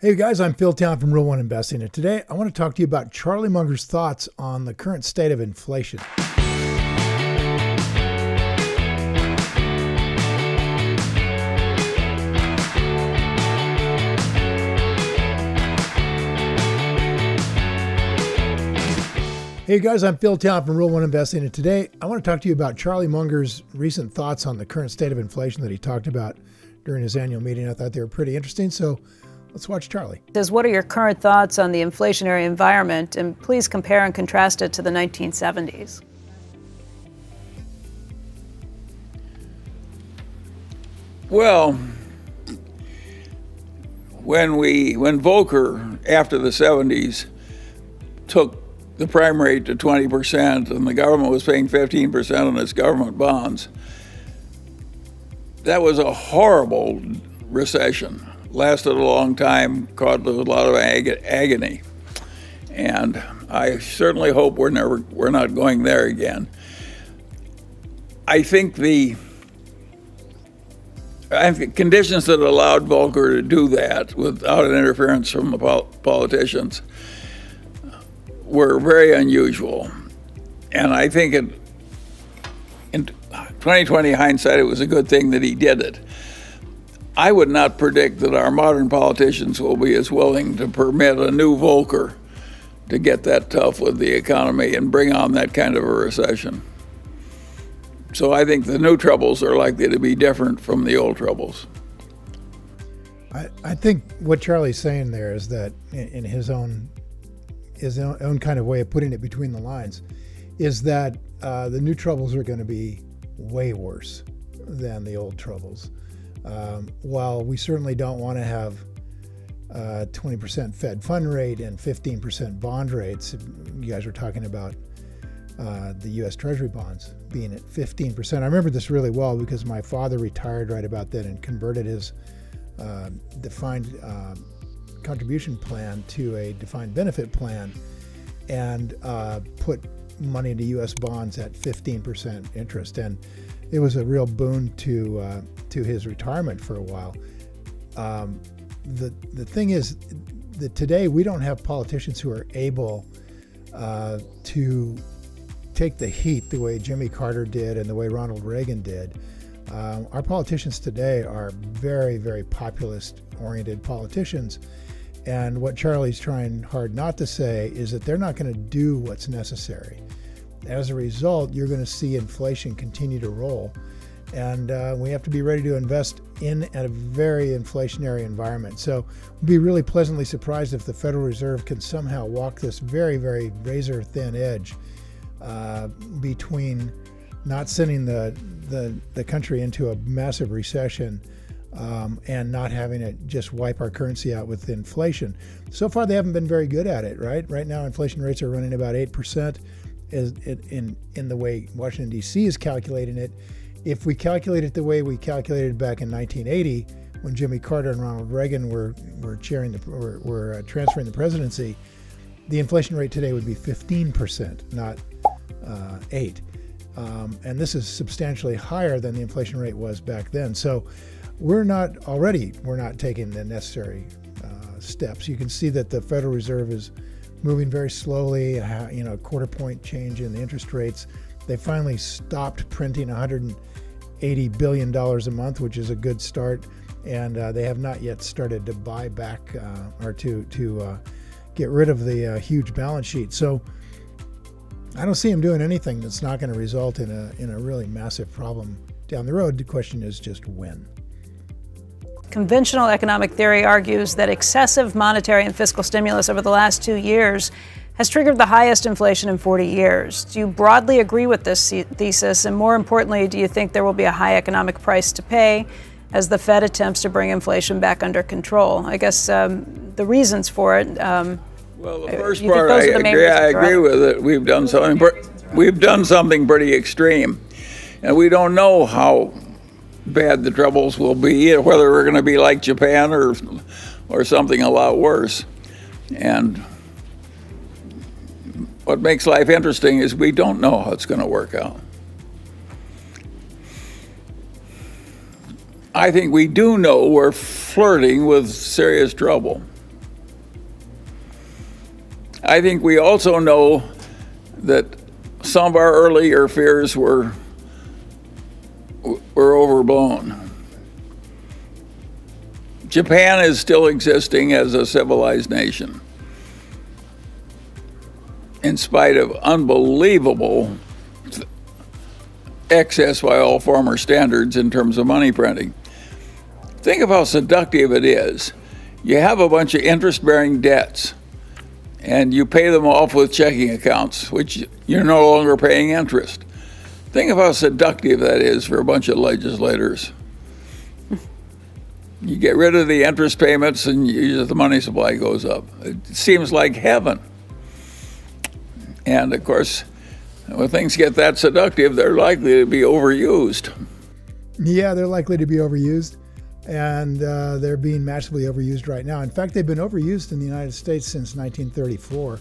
Hey guys, I'm Phil Town from Rule 1 Investing, and today I want to talk to you about Charlie Munger's thoughts on the current state of inflation. Hey guys, I'm Phil Town from Rule 1 Investing, and today I want to talk to you about Charlie Munger's recent thoughts on the current state of inflation that he talked about during his annual meeting. I thought they were pretty interesting, so let's watch Charlie. It says, what are your current thoughts on the inflationary environment? And please compare and contrast it to the 1970s. Well, when Volcker, after the 70s, took the prime rate to 20% and the government was paying 15% on its government bonds, that was a horrible recession. Lasted a long time, caused a lot of agony. And I certainly hope we're not going there again. I think the conditions that allowed Volcker to do that without an interference from the politicians were very unusual. And I think in 2020 hindsight, it was a good thing that he did it. I would not predict that our modern politicians will be as willing to permit a new Volcker to get that tough with the economy and bring on that kind of a recession. So I think the new troubles are likely to be different from the old troubles. I think what Charlie's saying there is that in his own kind of way of putting it between the lines, is that the new troubles are going to be way worse than the old troubles. While we certainly don't want to have 20% Fed fund rate and 15% bond rates, you guys were talking about the U.S. Treasury bonds being at 15%. I remember this really well because my father retired right about then and converted his defined contribution plan to a defined benefit plan and put money into U.S. bonds at 15% interest. And it was a real boon to his retirement for a while. The thing is that today we don't have politicians who are able to take the heat the way Jimmy Carter did and the way Ronald Reagan did. Our politicians today are very, very populist-oriented politicians. And what Charlie's trying hard not to say is that they're not going to do what's necessary. As a result, you're going to see inflation continue to roll. And we have to be ready to invest in a very inflationary environment. So we'll be really pleasantly surprised if the Federal Reserve can somehow walk this very, very razor-thin edge between not sending the country into a massive recession and not having it just wipe our currency out with inflation. So far, they haven't been very good at it, right? Right now, inflation rates are running about 8% in the way Washington, D.C. is calculating it. If we calculate it the way we calculated it back in 1980, when Jimmy Carter and Ronald Reagan were transferring the presidency, the inflation rate today would be 15%, not 8%. And this is substantially higher than the inflation rate was back then. So we're not taking the necessary steps. You can see that the Federal Reserve is moving very slowly, a quarter point change in the interest rates. They finally stopped printing $180 billion a month, which is a good start. And they have not yet started to buy back or to get rid of the huge balance sheet. So I don't see them doing anything that's not going to result in a really massive problem down the road. The question is just when. Conventional economic theory argues that excessive monetary and fiscal stimulus over the last 2 years has triggered the highest inflation in 40 years. Do you broadly agree with this thesis? And more importantly, do you think there will be a high economic price to pay as the Fed attempts to bring inflation back under control? I guess the reasons for it. Well, the first part, I agree with it. We've done something pretty extreme, and we don't know how bad the troubles will be, whether we're going to be like Japan or something a lot worse. And what makes life interesting is we don't know how it's going to work out. I think we do know we're flirting with serious trouble. I think we also know that some of our earlier fears were overblown. Japan is still existing as a civilized nation, in spite of unbelievable excess by all former standards in terms of money printing. Think of how seductive it is. You have a bunch of interest-bearing debts, and you pay them off with checking accounts, which you're no longer paying interest. Think of how seductive that is for a bunch of legislators. You get rid of the interest payments and the money supply goes up. It seems like heaven. And of course, when things get that seductive, they're likely to be overused. Yeah, they're likely to be overused, and they're being massively overused right now. In fact, they've been overused in the United States since 1934.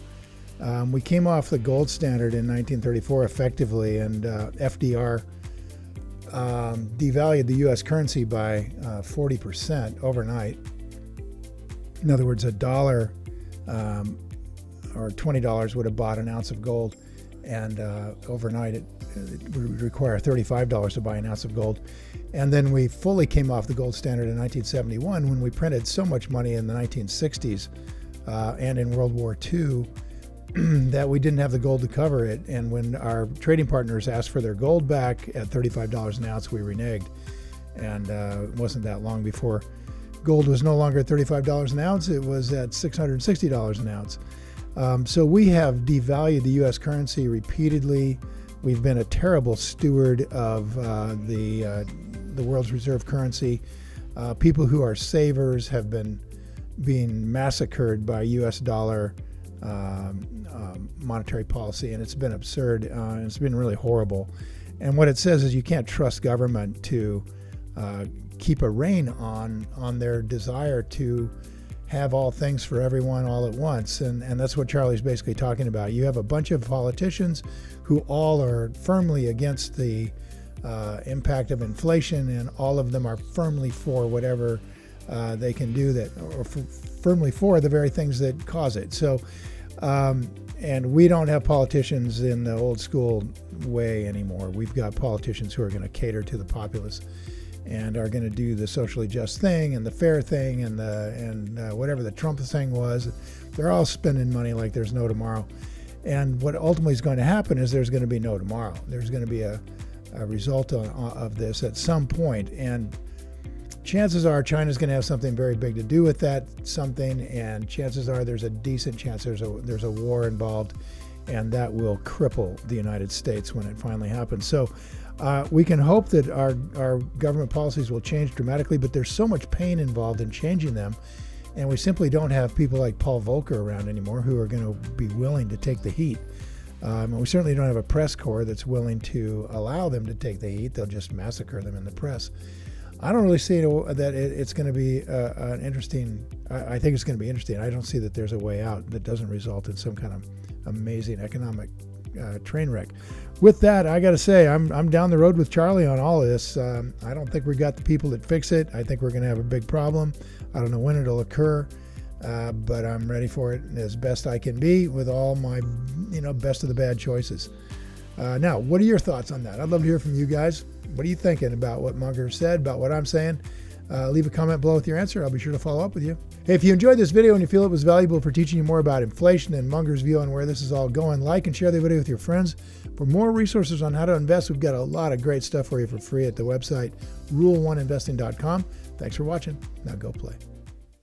We came off the gold standard in 1934 effectively, and FDR devalued the U.S. currency by 40% overnight. In other words, $1 or $20 would have bought an ounce of gold, and overnight it would require $35 to buy an ounce of gold. And then we fully came off the gold standard in 1971 when we printed so much money in the 1960s and in World War II that we didn't have the gold to cover it. And when our trading partners asked for their gold back at $35 an ounce, we reneged. And it wasn't that long before gold was no longer at $35 an ounce. It was at $660 an ounce. So we have devalued the U.S. currency repeatedly. We've been a terrible steward of the world's reserve currency. People who are savers have been being massacred by U.S. dollar monetary policy, and it's been absurd. It's been really horrible. And what it says is you can't trust government to keep a rein on their desire to have all things for everyone all at once. And that's what Charlie's basically talking about. You have a bunch of politicians who all are firmly against the impact of inflation, and all of them are firmly for whatever they can do that, or firmly for the very things that cause it. So, and we don't have politicians in the old school way anymore. We've got politicians who are going to cater to the populace and are going to do the socially just thing and the fair thing and whatever the Trump thing was. They're all spending money like there's no tomorrow. And what ultimately is going to happen is there's going to be no tomorrow. There's going to be a result of this at some point. And chances are China's going to have something very big to do with that something. And chances are there's a decent chance there's a war involved, and that will cripple the United States when it finally happens. So we can hope that our government policies will change dramatically, but there's so much pain involved in changing them. And we simply don't have people like Paul Volcker around anymore who are going to be willing to take the heat. And we certainly don't have a press corps that's willing to allow them to take the heat. They'll just massacre them in the press. I don't really see that it's going to be an interesting. I think it's going to be interesting. I don't see that there's a way out that doesn't result in some kind of amazing economic train wreck. With that, I got to say, I'm down the road with Charlie on all of this. I don't think we got the people that fix it. I think we're going to have a big problem. I don't know when it'll occur, but I'm ready for it as best I can be with all my, best of the bad choices. Now, what are your thoughts on that? I'd love to hear from you guys. What are you thinking about what Munger said, about what I'm saying? Leave a comment below with your answer. I'll be sure to follow up with you. Hey, if you enjoyed this video and you feel it was valuable for teaching you more about inflation and Munger's view on where this is all going, like and share the video with your friends. For more resources on how to invest, we've got a lot of great stuff for you for free at the website rule1investing.com. Thanks for watching. Now go play.